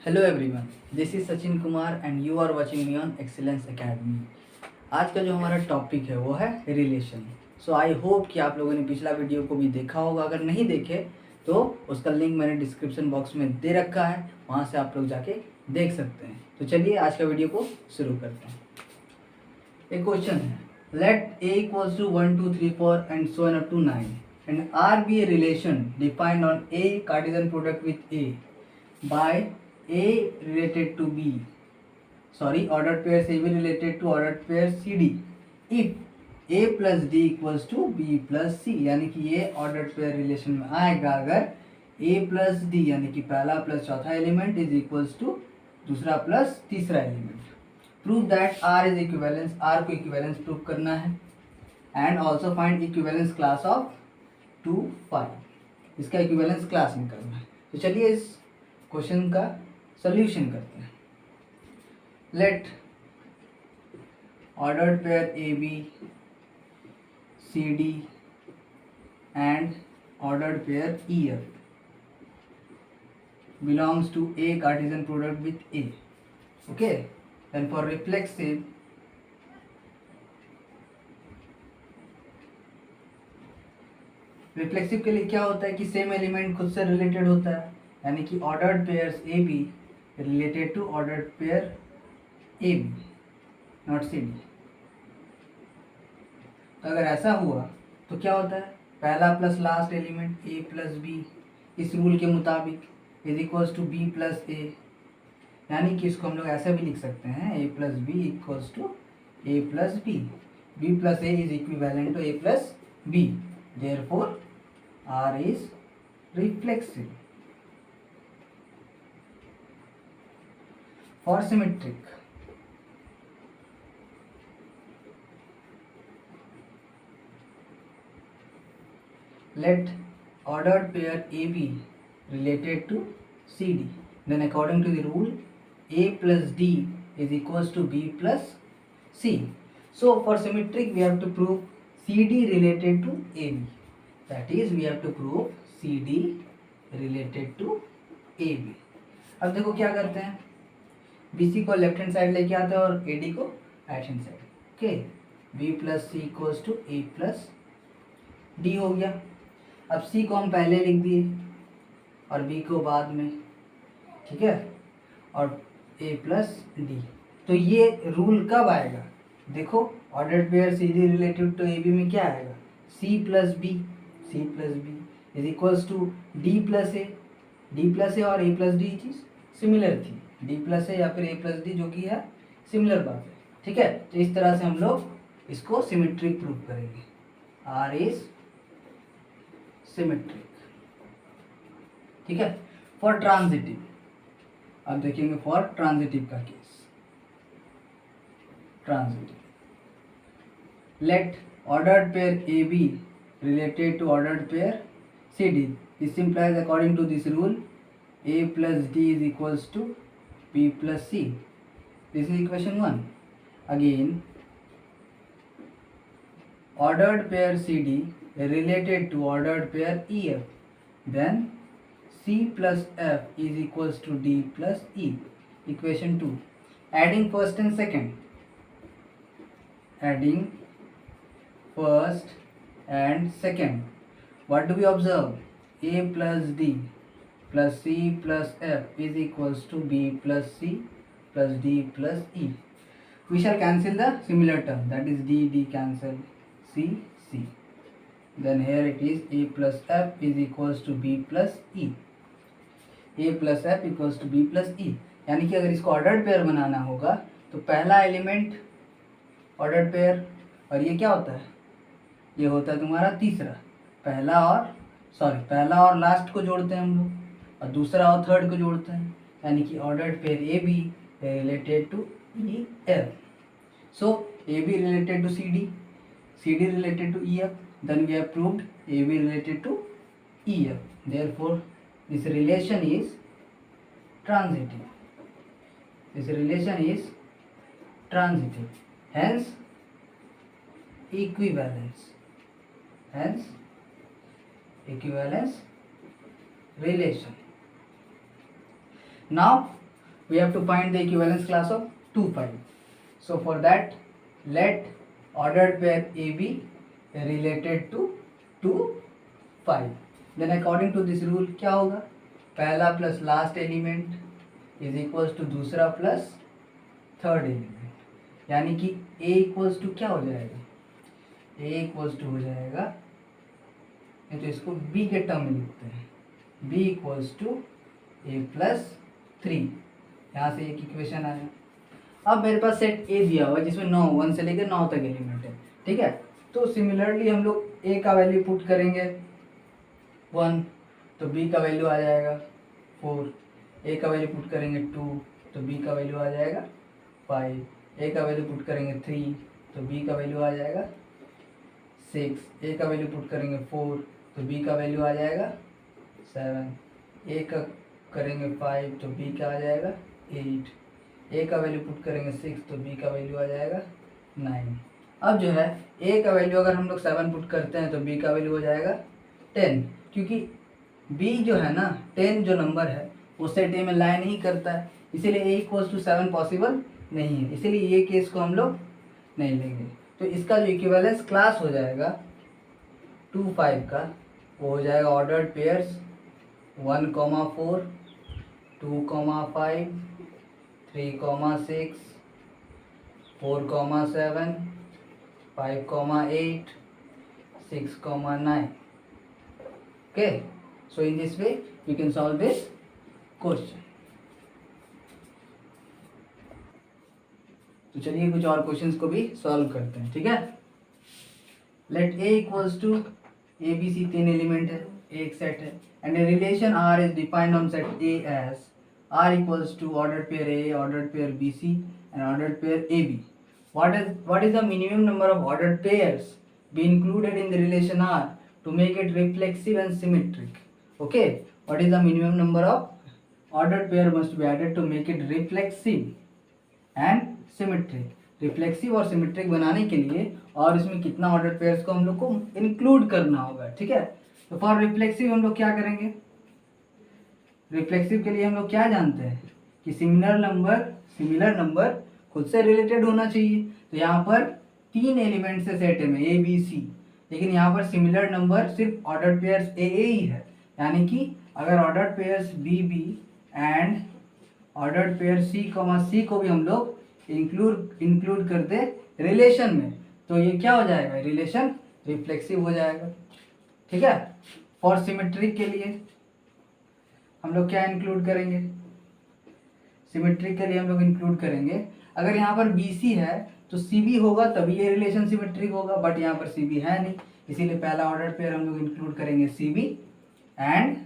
Hello everyone, this is Sachin Kumar and you are watching me on Excellence Academy. आज का जो हमारा टॉपिक है वो है रिलेशन। सो आई होप कि आप लोगों ने पिछला वीडियो को भी देखा होगा। अगर नहीं देखे तो उसका लिंक मैंने डिस्क्रिप्शन बॉक्स में दे रखा है, वहाँ से आप लोग जाके देख सकते हैं। तो चलिए आज का वीडियो को शुरू करते हैं। एक क्वेश्चन है, let a equals to 1 2 3 4 and so on up to 9 and R be a relation defined on A Cartesian product with A by A related to B, ordered pairs AB related to ordered pairs CD if A plus D equals to B plus C। यानी कि ये ordered pair relation में आएगा अगर A plus D यानी कि पहला plus चौथा एलिमेंट इज इक्वल्स टू दूसरा प्लस तीसरा element. Prove that R is equivalence, R को इक्विवेलेंस प्रूव करना है and also find equivalence class of 2 5, इसका इक्विवेलेंस क्लास निकालना है। तो चलिए इस क्वेश्चन का सॉल्यूशन करते हैं। Let ordered pair A B C D and ordered pair E F belongs to A Cartesian product with A. Okay, then for reflexive के लिए क्या होता है कि सेम एलिमेंट खुद से रिलेटेड होता है, यानी कि ordered pairs A B related to ordered pair A B not C D. तो अगर ऐसा हुआ तो क्या होता है, पहला plus last element A plus B इस रूल के मुताबिक is equals to B plus A, यानी कि इसको हम लोग ऐसे भी लिख सकते हैं A plus B equals to A plus B, B plus A is equivalent to A plus B, therefore R is reflexive. For symmetric, let ordered pair AB related to CD, then according to the rule A plus D is equals to B plus C. So for symmetric we have to prove CD related to AB, that is we have to prove CD related to AB। अब देखो क्या करते हैं, BC को left hand side लेके आते हैं और AD को right hand side. Okay, B plus C equals to A plus D हो गया। अब C को हम पहले लिख दिए और B को बाद में, ठीक है, और A प्लस डी। तो ये रूल कब आएगा, देखो ordered pair CD related to AB में क्या आएगा, C plus B is equals to D plus A और A प्लस डी चीज़ सिमिलर थी, डी प्लस ए या फिर ए प्लस डी जो कि है सिमिलर बात है। ठीक है, तो इस तरह से हम लोग इसको सिमेट्रिक प्रूव करेंगे, आर इज सिमेट्रिक। ठीक है, फॉर ट्रांजिटिव अब देखेंगे, फॉर ट्रांजिटिव का case, transitive let ordered pair A B related to ordered pair C D, this implies according to this rule A plus D is equals to B plus C. This is equation 1. Again, ordered pair CD related to ordered pair EF, then C plus F is equals to D plus E. Equation 2. Adding first and second. Adding first and second. What do we observe? A plus D plus C plus F is equals to B plus C plus D plus E. We shall cancel the similar term, that is D cancel, C. Then here it is A plus F is equals to B plus E. A plus F equals to B plus E, यानी कि अगर इसको ordered pair बनाना होगा तो पहला element ordered pair, और ये क्या होता है, ये होता है तुम्हारा तीसरा, पहला और लास्ट को जोड़ते हैं हम लोग, और दूसरा और थर्ड को जोड़ते हैं, यानी कि ordered pair A B related to E F. So A B related to C D related to E F, then we have proved A B related to E F, therefore this relation is transitive, hence equivalence relation. Now we have to find the equivalence class of 2 5. So for that, let ordered pair A be related to 2 5. Then according to this rule क्या होगा, पहला plus last element is equals to दूसरा plus third element, यानी कि A equals to क्या हो जाएगा, A equals to हो जाएगा, नहीं तो इसको B के टर्म में लिखते हैं, B equals to A plus 3. यहाँ से एक इक्वेशन आया. अब मेरे पास सेट A दिया हुआ है जिसमें 9 1 से लेकर 9 तक एलिमेंट है, ठीक है. तो सिमिलरली हम लोग A का वैल्यू पुट करेंगे 1, तो B का वैल्यू आ जाएगा 4. A का वैल्यू पुट करेंगे 2, तो B का वैल्यू आ जाएगा 5. A का वैल्यू पुट करेंगे 3, तो B का वैल्यू आ जाएगा 6. A का वैल्यू पुट करेंगे 4, तो B का वैल्यू आ जाएगा 7. A का करेंगे 5, तो B का आ जाएगा 8. A का वैल्यू पुट करेंगे 6, तो B का वैल्यू आ जाएगा 9. अब जो है A का वैल्यू अगर हम लोग 7 पुट करते हैं तो B का वैल्यू हो जाएगा 10, क्योंकि B जो है ना 10 जो नंबर है वो सेट A में लाई नहीं करता है, इसीलिए A इक्वल्स टू 7 पॉसिबल नहीं है, इसीलिए ये केस को हम लोग नहीं लेंगे. तो इसका जो इक्विवेलेंस क्लास हो जाएगा 2 5 का, वो हो जाएगा ordered pairs 1, 4, 2, 5, 3, 6, 4, 7, 5, 8, 6, 9. Okay, so in this way we can solve this question. तो चलिए कुछ और क्वेश्चंस को भी सॉल्व करते हैं, ठीक है. Let A equals to ABC 3 element है, एक सेट है, and a relation R is defined on set A as R equals to ordered pair A, ordered pair BC and ordered pair AB. What is the minimum number of ordered pairs be included in the relation R to make it reflexive and symmetric? Okay, what is the minimum number of ordered pair must be added to make it reflexive and symmetric? Reflexive और symmetric बनाने के लिए और इसमें कितना order pairs को हम लोग को इंक्लूड करना होगा, ठीक है. तो फॉर रिफ्लेक्सिव हम लोग क्या करेंगे, रिफ्लेक्सिव के लिए हम लोग क्या जानते हैं कि सिमिलर नंबर खुद से रिलेटेड होना चाहिए. तो यहाँ पर 3 एलिमेंट से सेट है में A B C, लेकिन यहाँ पर सिमिलर नंबर सिर्फ ऑर्डर पेयर्स A A ही है, यानी कि अगर order pairs B B and order pair C को भी हम लोग इंक्लूड कर दे रिलेशन में, तो ये क्या हो जाएगा, रिलेशन रिफ्लेक्सिव हो जाएगा, ठीक है. फॉर सिमेट्रिक के लिए हम लोग क्या इंक्लूड करेंगे, सिमेट्रिक के लिए हम लोग इंक्लूड करेंगे, अगर यहाँ पर BC है तो CB होगा तभी ये रिलेशन सिमेट्रिक होगा, बट यहाँ पर CB है नहीं, इसीलिए पहला ऑर्डर पेयर हम लोग इंक्लूड करेंगे CB एंड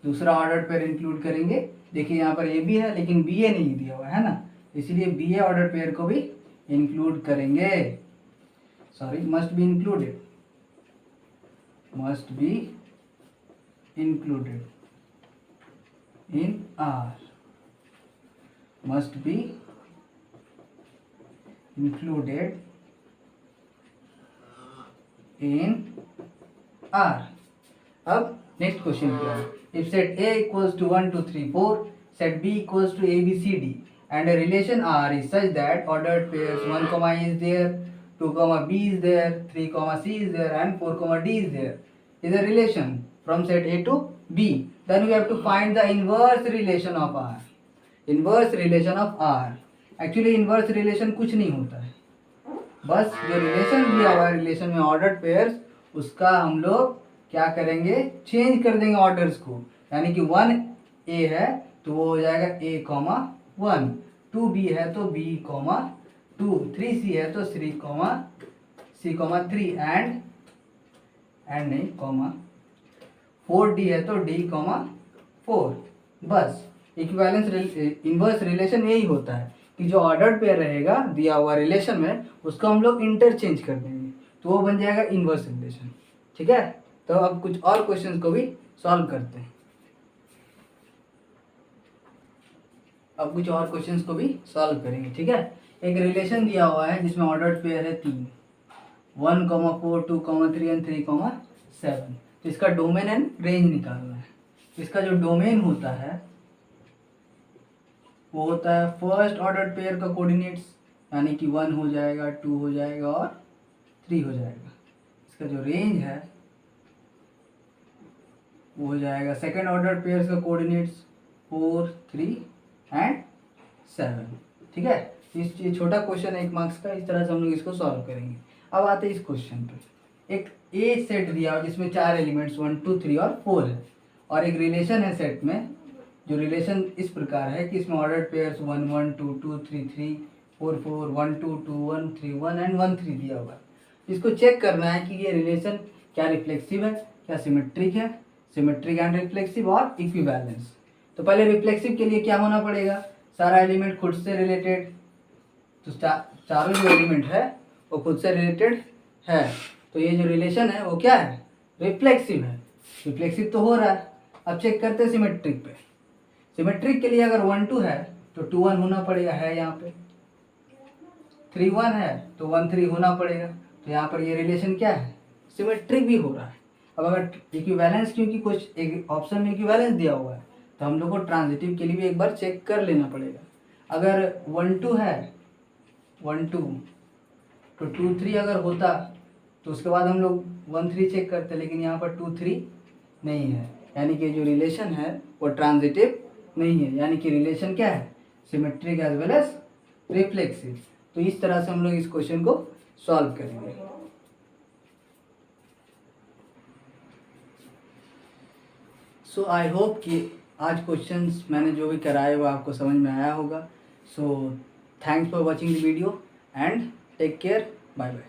दूसरा ऑर्डर पेयर इंक्लूड करेंगे, देखिए यहाँ पर AB है लेकिन BA नहीं दिया हुआ है ना, इसलिए BA ऑर्डर पेयर को भी इंक्लूड करेंगे. Sorry, must be included in R, must be included in R. अब नेक्स्ट क्वेश्चन क्या है, if set A equals to 1 2 3 4, set B equals to ABCD and a relation R is such that ordered pairs 1, E is there, 2, B is there, 3, C is there and 4, D is there is a relation from set A to B, then we have to find the inverse relation of R. Inverse relation of R, actually inverse relation कुछ नहीं होता है, बस जो relation दिया हुआ है relation में ऑर्डर्ड पेयर्स, उसका हम लोग क्या करेंगे, चेंज कर देंगे ऑर्डर्स को, यानी कि 1A है तो वो हो जाएगा A, 1, 2B है तो B, 2, 3C है तो 3, C, 3 एंड नहीं 4D है तो D, 4. बस इक्विवेलेंस इनवर्स रिलेशन यही होता है कि जो ऑर्डर्ड पेयर रहेगा दिया हुआ रिलेशन में उसको हम लोग इंटरचेंज कर देंगे तो वो बन जाएगा इनवर्स रिलेशन, ठीक है. तो अब कुछ और क्वेश्चंस को भी सॉल्व करते हैं. अब कुछ और क्वेश्चंस को भी सॉल्व करेंगे, ठीक है. एक रिलेशन दिया हुआ है जिसमें ऑर्डर्ड पेयर है 3, 1, 4, 2, 3 एंड 3, 7. तो इसका डोमेन एंड रेंज निकालना है. इसका जो डोमेन होता है वो होता है फर्स्ट ऑर्डर पेयर का कोऑर्डिनेट्स, यानी कि 1 हो जाएगा, 2 हो जाएगा और 3 हो जाएगा। इसका जो रेंज है वो हो जाएगा सेकेंड ऑर्डर पेयर्स का कोऑर्डिनेट्स 4, 3 एंड 7। ठीक है, ये छोटा क्वेश्चन है 1 मार्क्स का, इस तरह से हम लोग इसको सॉल्व करेंगे। अब आते हैं इस क्वेश्चन पे। एक ए सेट दिया हो जिसमें 4 एलिमेंट्स 1, 2, 3 और 4 है, और एक रिलेशन है सेट में, जो रिलेशन इस प्रकार है कि इसमें ऑर्डर पेयर्स 1, 1, 2, 2, 3, 3, 4, 4, 1, 2, 2, 1, 3, 1 एंड 1, 3 दिया हुआ है। इसको चेक करना है कि ये रिलेशन क्या रिफ्लेक्सिव है, क्या सिमेट्रिक है, सिमेट्रिक एंड रिफ्लेक्सिव और इक्विवेलेंस। तो पहले रिफ्लेक्सिव के लिए क्या होना पड़ेगा, सारा एलिमेंट खुद से रिलेटेड, तो चारों जो एलिमेंट है वो खुद से रिलेटेड है, तो ये जो रिलेशन है वो क्या है, रिफ्लेक्सिव है। रिफ्लेक्सिव तो हो रहा है। अब चेक करते हैं सिमेट्रिक पे। सिमेट्रिक के लिए अगर 1, 2 है तो 2, 1 होना पड़ेगा, है यहाँ पे। 3, 1 है तो 1, 3 होना पड़ेगा, तो यहाँ पर ये रिलेशन क्या है, सिमेट्रिक भी हो रहा है। अब अगर इक्विवेलेंस, क्योंकि कुछ एक ऑप्शन में इक्विवेलेंस दिया हुआ है, तो हम लोग को ट्रांजिटिव के लिए भी एक बार चेक कर लेना पड़ेगा। अगर 1, 2 है, 1, 2 तो 2, 3 अगर होता तो उसके बाद हम लोग 1, 3 चेक करते, लेकिन यहाँ पर 2, 3 नहीं है, यानी कि जो रिलेशन है वो ट्रांजिटिव नहीं है, यानी कि रिलेशन क्या है, symmetric as well as reflexive. तो इस तरह से हम लोग इस क्वेश्चन को सॉल्व करेंगे। सो आई होप कि आज क्वेश्चंस मैंने जो भी कराए वो आपको समझ में आया होगा। So thanks for watching the video and take care, bye bye.